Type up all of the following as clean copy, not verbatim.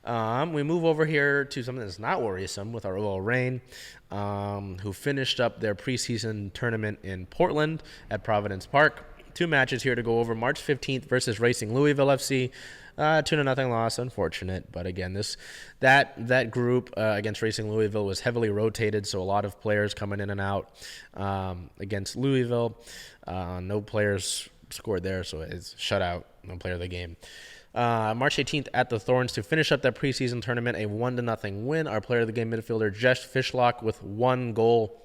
We move over here to something that's not worrisome with our OL Reign, who finished up their preseason tournament in Portland at Providence Park. 2 matches here to go over. March 15th versus Racing Louisville FC. 2-0 loss, unfortunate. But again, that group against Racing Louisville was heavily rotated, so a lot of players coming in and out against Louisville. No players scored there, so it's shutout. No player of the game. March 18th at the Thorns to finish up that preseason tournament, a 1-0 win. Our player of the game midfielder, Jess Fishlock, with 1 goal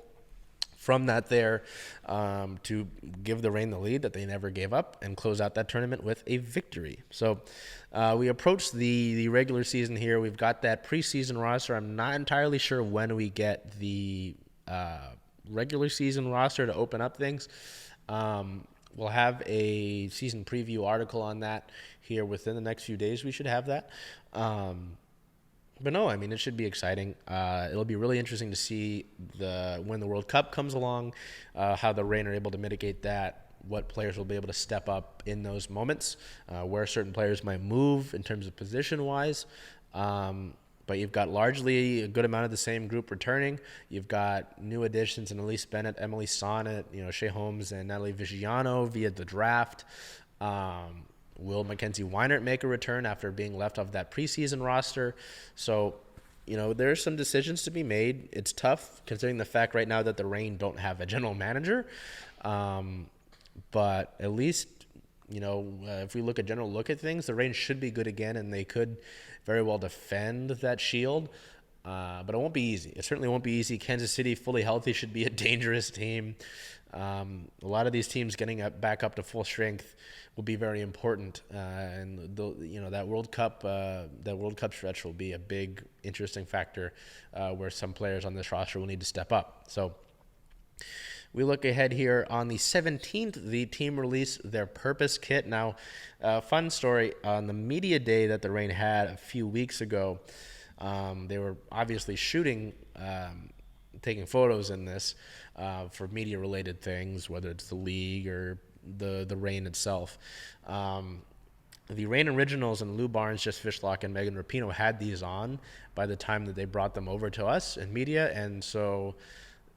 from that there to give the Reign the lead that they never gave up and close out that tournament with a victory. So we approach the regular season here. We've got that preseason roster. I'm not entirely sure when we get the regular season roster to open up things. We'll have a season preview article on that here within the next few days. We should have that. But no, I mean, it should be exciting. It'll be really interesting to see when the World Cup comes along, how the Reign are able to mitigate that, what players will be able to step up in those moments, where certain players might move in terms of position-wise. But you've got largely a good amount of the same group returning. You've got new additions in Elise Bennett, Emily Sonnet, Shea Holmes, and Natalie Vigiano via the draft. Will Mackenzie Weinert make a return after being left off that preseason roster? So, there are some decisions to be made. It's tough considering the fact right now that the Reign don't have a general manager. But at least, if we look at things, the Reign should be good again, and they could very well defend that shield. But it won't be easy. It certainly won't be easy. Kansas City, fully healthy, should be a dangerous team. A lot of these teams getting back up to full strength will be very important, and that World Cup stretch will be a big, interesting factor where some players on this roster will need to step up. So we look ahead here on the 17th. The team released their Purpose kit. Now, fun story on the media day that the Reign had a few weeks ago. They were obviously shooting, taking photos in this for media-related things, whether it's the league or the Reign itself. The Reign Originals and Lou Barnes, Jess Fishlock, and Megan Rapinoe had these on by the time that they brought them over to us in media, and so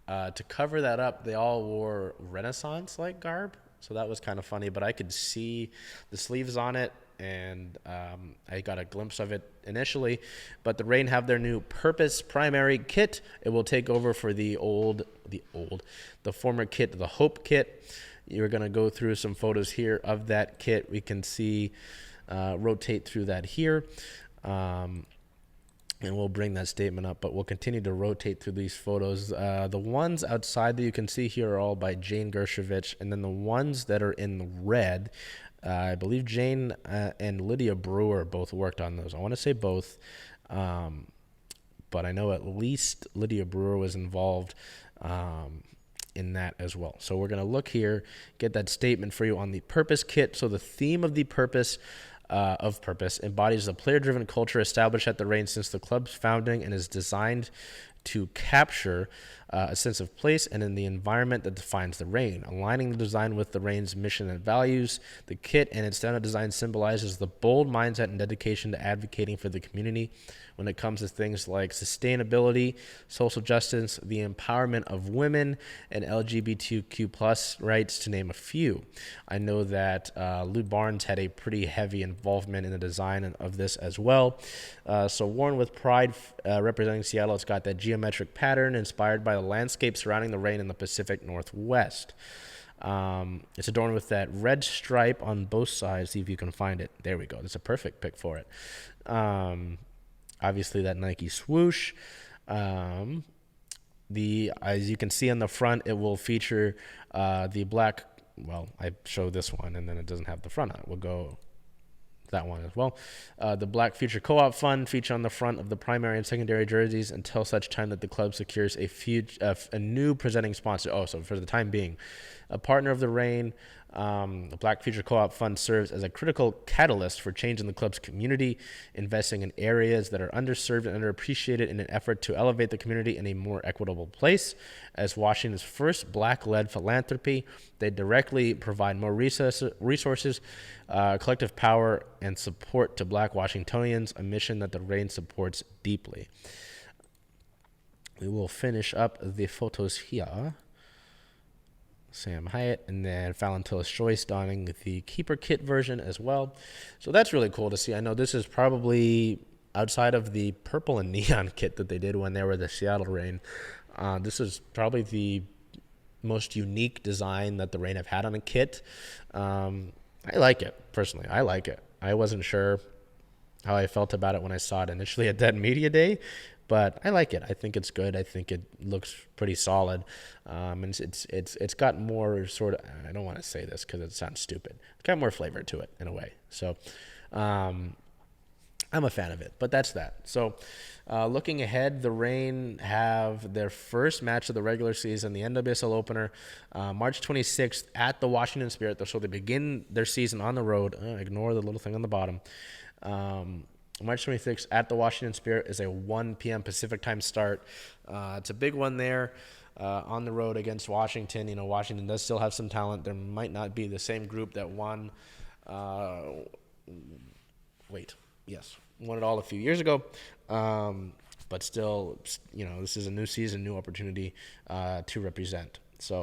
to cover that up, they all wore Renaissance-like garb, so that was kind of funny, but I could see the sleeves on it, and I got a glimpse of it initially. But the Reign have their new Purpose primary kit. It will take over for the former kit, the Hope kit. You're going to go through some photos here of that kit. We can see, rotate through that here. And we'll bring that statement up, but we'll continue to rotate through these photos. The ones outside that you can see here are all by Jane Gershovich, and then the ones that are in red, I believe Jane and Lydia Brewer both worked on those. I want to say both, but I know at least Lydia Brewer was involved in that as well. So we're going to look here, get that statement for you on the Purpose kit. So the theme of the Purpose embodies the player-driven culture established at the Reign since the club's founding and is designed to capture a sense of place and in the environment that defines the Reign. Aligning the design with the Reign's mission and values, the kit and its standard design symbolizes the bold mindset and dedication to advocating for the community when it comes to things like sustainability, social justice, the empowerment of women, and LGBTQ plus rights, to name a few. I know that Lou Barnes had a pretty heavy involvement in the design of this as well. So worn with pride, representing Seattle, it's got that geometric pattern inspired by the landscape surrounding the Reign in the Pacific Northwest. It's adorned with that red stripe on both sides. See if you can find it. There we go. That's a perfect pick for it. Obviously, that Nike swoosh. As you can see on the front, it will feature the black. Well, I show this one, and then it doesn't have the front on it. We'll go that one as well. The Black Future Co-op Fund feature on the front of the primary and secondary jerseys until such time that the club secures a new presenting sponsor. Oh, so for the time being, A partner of the Reign, the Black Future Co-op Fund serves as a critical catalyst for change in the club's community, investing in areas that are underserved and underappreciated in an effort to elevate the community in a more equitable place. As Washington's first Black-led philanthropy, they directly provide more resources, collective power, and support to Black Washingtonians, a mission that the Reign supports deeply. We will finish up the photos here. Sam Hyatt, and then Fallon Tillis-Joyce donning the keeper kit version as well. So that's really cool to see. I know this is probably outside of the purple and neon kit that they did when they were the Seattle Reign. This is probably the most unique design that the Reign have had on a kit. I like it, personally. I like it. I wasn't sure how I felt about it when I saw it initially at Dead Media Day, but I like it. I think it's good. I think it looks pretty solid. And it's got more sort of, I don't want to say this because it sounds stupid. It's got more flavor to it in a way. So I'm a fan of it, but that's that. So looking ahead, the Reign have their first match of the regular season, the NWSL opener, March 26th at the Washington Spirit. So they begin their season on the road. Ignore the little thing on the bottom. March 26th at the Washington Spirit is a 1 p.m. Pacific time start. It's a big one there on the road against Washington. You know, Washington does still have some talent. There might not be the same group that won it all a few years ago. But still, you know, this is a new season, new opportunity to represent. So